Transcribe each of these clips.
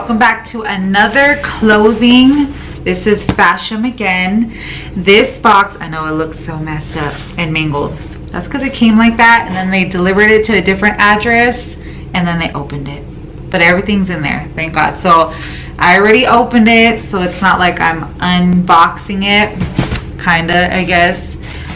welcome back to another clothing. This is Fashom again. This box, I know it looks so messed up and mangled. That's because it came like that and then they delivered it to a different address and then they opened it. But everything's in there, thank God. So I already opened it, so it's not like I'm unboxing it, kinda, I guess.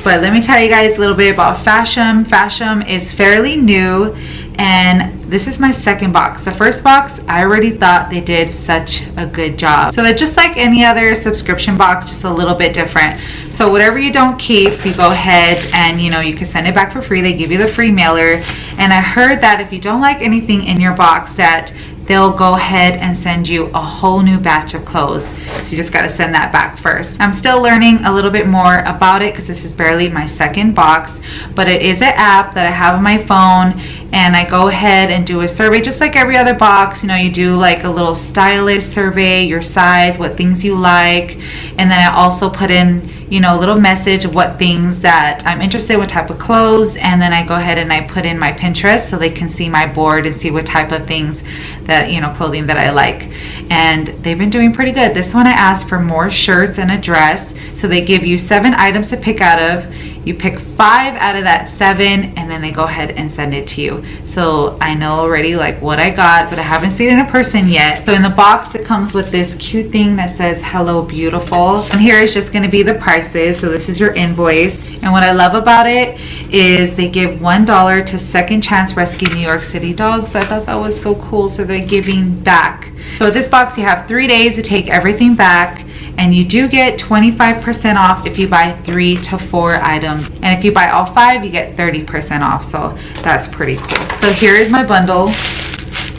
But let me tell you guys a little bit about Fashom. Fashom is fairly new, and this is my second box. The first box, I already thought they did such a good job. So they're just like any other subscription box, just a little bit different. So whatever you don't keep, you go ahead and you can send it back for free. They give you the free mailer. And I heard that if you don't like anything in your box, that they'll go ahead and send you a whole new batch of clothes. So you just got to send that back first. I'm still learning a little bit more about it because this is barely my second box, but it is an app that I have on my phone, and I go ahead and do a survey just like every other box. You do like a little stylist survey, your size, what things you like, and then I also put in a little message of what things that I'm interested in, what type of clothes, and then I go ahead and I put in my Pinterest so they can see my board and see what type of things that clothing that I like. And they've been doing pretty good. This one I asked for more shirts and a dress, so they give you 7 items to pick out of. You pick 5 out of that 7 and then they go ahead and send it to you. So I know already like what I got, but I haven't seen it in person yet. So in the box it comes with this cute thing that says hello beautiful, and here is just going to be the prices. So this is your invoice, and what I love about it is they give $1 to Second Chance Rescue New York City Dogs. I thought that was so cool. So they're giving back. So with this box you have 3 days to take everything back, and you do get 25% off if you buy 3 to 4 items, and if you buy all 5 you get 30% off. So that's pretty cool. So here is my bundle.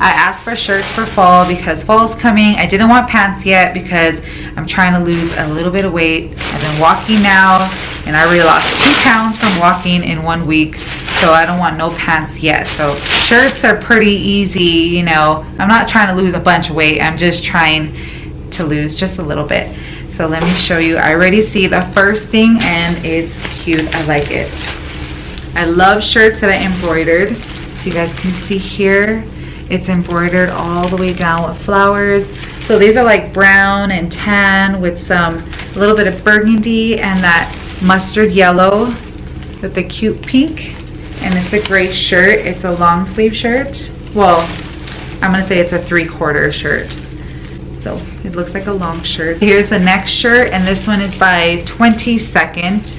I asked for shirts for fall because fall's coming. I didn't want pants yet because I'm trying to lose a little bit of weight. I've been walking now and I already lost 2 pounds from walking in 1 week, so I don't want no pants yet. So shirts are pretty easy. I'm not trying to lose a bunch of weight, I'm just trying to lose just a little bit. So let me show you. I already see the first thing and it's cute. I like it. I love shirts that I embroidered. So you guys can see here, it's embroidered all the way down with flowers. So these are like brown and tan with a little bit of burgundy and that mustard yellow with the cute pink. And it's a great shirt. It's a long sleeve shirt. Well, I'm gonna say it's a 3/4 shirt. So it looks like a long shirt. Here's the next shirt, and this one is by 22nd.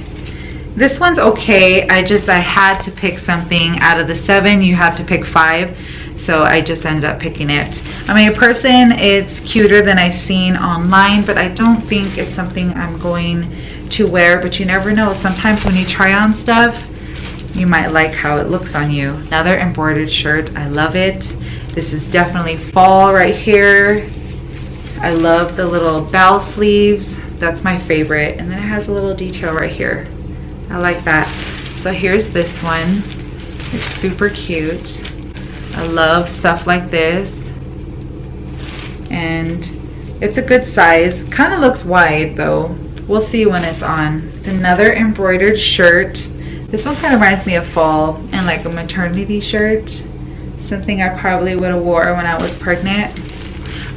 This one's okay. I had to pick something out of the 7. You have to pick 5. So I just ended up picking it. I mean, in person it's cuter than I've seen online, but I don't think it's something I'm going to wear. But you never know. Sometimes when you try on stuff, you might like how it looks on you. Another embroidered shirt. I love it. This is definitely fall right here. I love the little bow sleeves. That's my favorite. And then it has a little detail right here. I like that. So here's this one. It's super cute. I love stuff like this. And it's a good size. Kind of looks wide though. We'll see when it's on. It's another embroidered shirt. This one kind of reminds me of fall and like a maternity shirt. Something I probably would have wore when I was pregnant.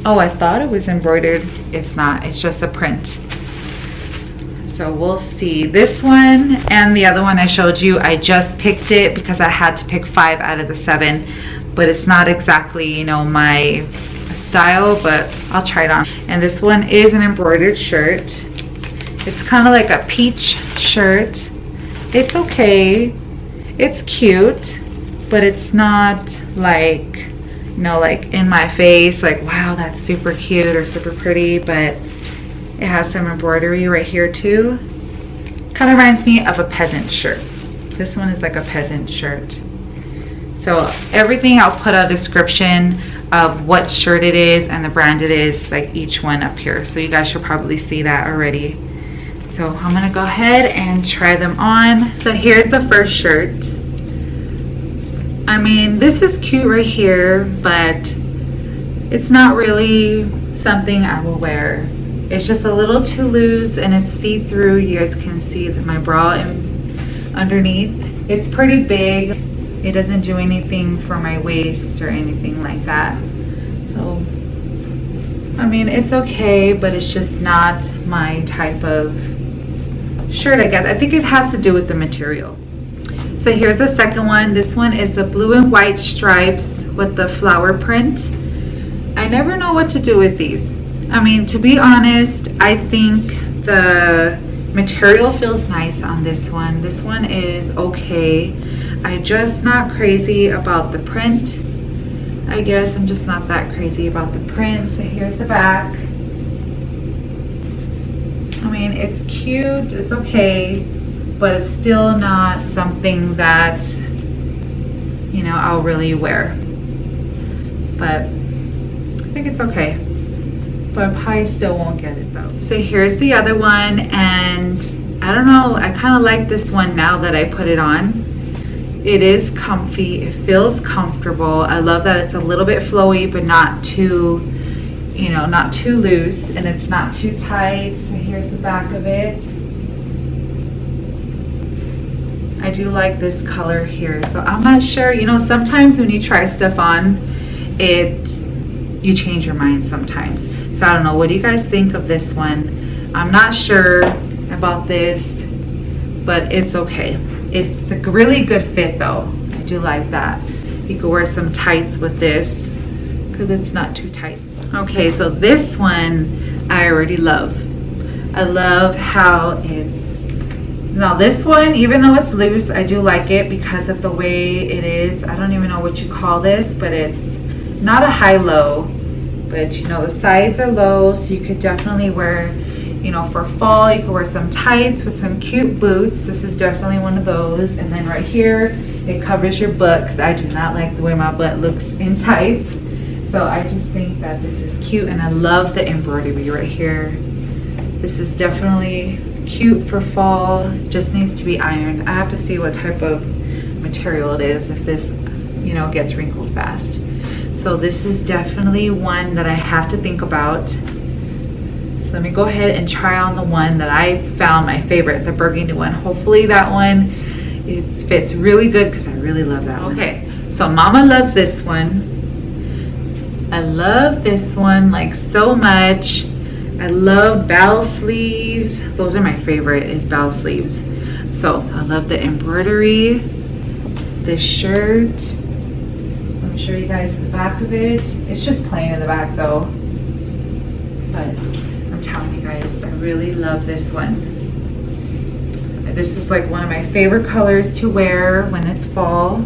Oh, I thought it was embroidered. It's not. It's just a print. So we'll see. This one and the other one I showed you, I just picked it because I had to pick 5 out of the 7. But it's not exactly, my style, but I'll try it on. And this one is an embroidered shirt. It's kind of like a peach shirt. It's okay. It's cute, but it's not like like in my face, like wow, that's super cute or super pretty. But it has some embroidery right here too. Kind of reminds me of a peasant shirt. This one is like a peasant shirt. So everything, I'll put a description of what shirt it is and the brand it is, like each one up here. So you guys should probably see that already. So I'm gonna go ahead and try them on. So here's the first shirt. I mean, this is cute right here, but it's not really something I will wear. It's just a little too loose and it's see-through. You guys can see my bra underneath. It's pretty big. It doesn't do anything for my waist or anything like that. So I mean, it's okay, but it's just not my type of shirt, I guess. I think it has to do with the material. So here's the second one. This one is the blue and white stripes with the flower print. I never know what to do with these. I mean, to be honest, I think the material feels nice on this one. This one is okay. I'm just not crazy about the print. I guess I'm just not that crazy about the print. So here's the back. I mean, it's cute, it's okay, but it's still not something that, you know, I'll really wear. But I think it's okay. But I probably still won't get it though. So here's the other one, and I don't know, I kind of like this one now that I put it on. It is comfy, it feels comfortable. I love that it's a little bit flowy, but not too, you know, not too loose, and it's not too tight. So here's the back of it. I do like this color here. So I'm not sure, you know, sometimes when you try stuff on, you change your mind sometimes. So I don't know, what do you guys think of this one? I'm not sure about this, but it's okay. It's a really good fit though. I do like that. You could wear some tights with this because it's not too tight. Okay, so this one I already love. I love how it's, now this one, even though it's loose, I do like it because of the way it is. I don't even know what you call this, but it's not a high-low, but you know, the sides are low, so you could definitely wear, you know, for fall, you could wear some tights with some cute boots. This is definitely one of those. And then right here, it covers your butt because I do not like the way my butt looks in tights. So I just think that this is cute, and I love the embroidery right here. This is definitely cute for fall. It just needs to be ironed. I have to see what type of material it is, if this, you know, gets wrinkled fast. So this is definitely one that I have to think about. So let me go ahead and try on the one that I found my favorite, the burgundy one. Hopefully that one, it fits really good because I really love that one. Okay, so Mama loves this one. I love this one like so much. I love bell sleeves. Those are my favorite, is bell sleeves. So I love the embroidery, this shirt. Let me show you guys the back of it. It's just plain in the back though. But I'm telling you guys, I really love this one. This is like one of my favorite colors to wear when it's fall.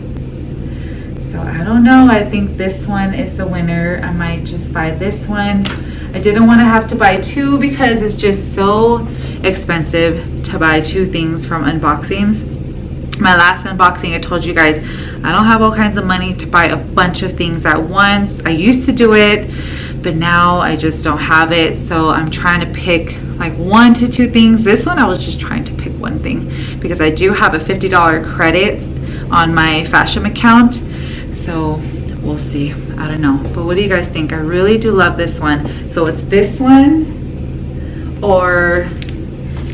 So I don't know, I think this one is the winner. I might just buy this one. I didn't want to have to buy two because it's just so expensive to buy two things from unboxings. My last unboxing, I told you guys, I don't have all kinds of money to buy a bunch of things at once. I used to do it, but now I just don't have it. So I'm trying to pick like 1 to 2 things. This one I was just trying to pick one thing because I do have a $50 credit on my Fashom account. So we'll see, I don't know. But what do you guys think? I really do love this one. So it's this one or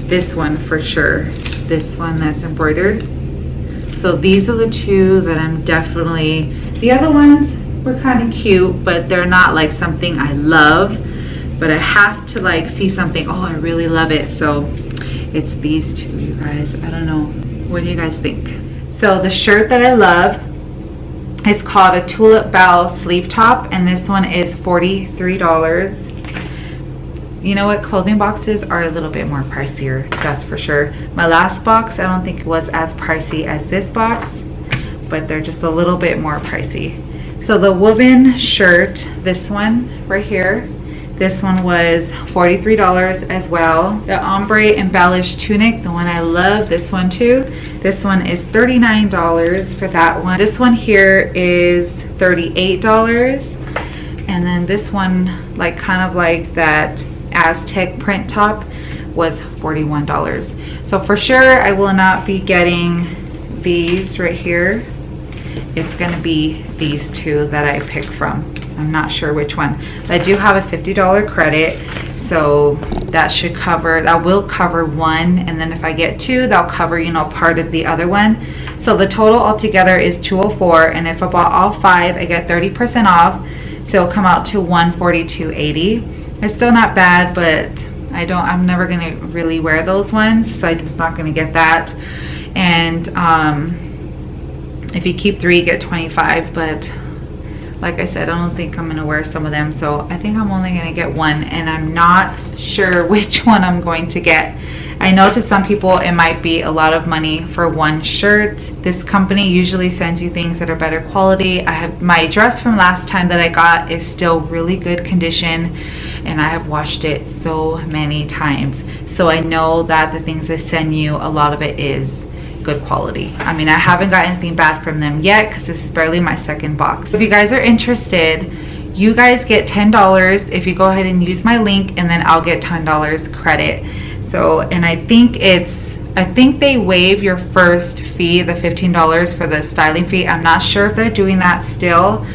this one for sure. This one that's embroidered. So these are the two that I'm definitely, the other ones were kind of cute, but they're not like something I love. But I have to like see something, oh, I really love it. So it's these two, you guys. I don't know. What do you guys think? So the shirt that I love, it's called a tulip bell sleeve top, and this one is $43. You know what, clothing boxes are a little bit more pricier, that's for sure. My last box, I don't think it was as pricey as this box, but they're just a little bit more pricey. So the woven shirt, this one right here, this one was $43 as well. The ombre embellished tunic, the one I love, this one too. This one is $39 for that one. This one here is $38. And then this one, like kind of like that Aztec print top, was $41. So for sure I will not be getting these right here. It's gonna be these two that I pick from. I'm not sure which one. But I do have a $50 credit, so that should cover, that will cover one, and then if I get two, that'll cover, you know, part of the other one. So the total altogether is $204, and if I bought all 5, I get 30% off, so it'll come out to $142.80. It's still not bad, but I'm never gonna really wear those ones, so I'm just not gonna get that. And if you keep 3, you get 25, but like I said, I don't think I'm gonna wear some of them, so I think I'm only gonna get one, and I'm not sure which one I'm going to get. I know to some people it might be a lot of money for one shirt. This company usually sends you things that are better quality. I have my dress from last time that I got is still really good condition, and I have washed it so many times. So I know that the things they send you, a lot of it is good quality. I mean, I haven't got anything bad from them yet because this is barely my second box. If you guys are interested, you guys get $10 if you go ahead and use my link, and then I'll get $10 credit. So, and I think they waive your first fee, the $15 for the styling fee. I'm not sure if they're doing that still,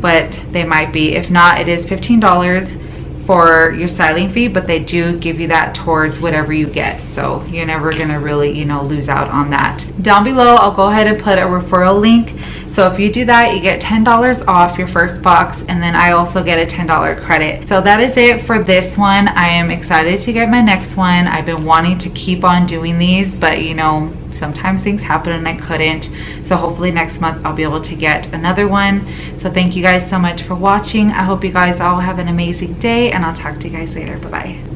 but they might be. If not, it is $15 for your styling fee, but they do give you that towards whatever you get, so you're never gonna really, you know, lose out on that. Down below I'll go ahead and put a referral link, so if you do that, you get $10 off your first box, and then I also get a $10 credit. So that is it for this one. I am excited to get my next one. I've been wanting to keep on doing these, but you know, sometimes things happen and I couldn't. So hopefully next month I'll be able to get another one. So thank you guys so much for watching. I hope you guys all have an amazing day, and I'll talk to you guys later. Bye-bye.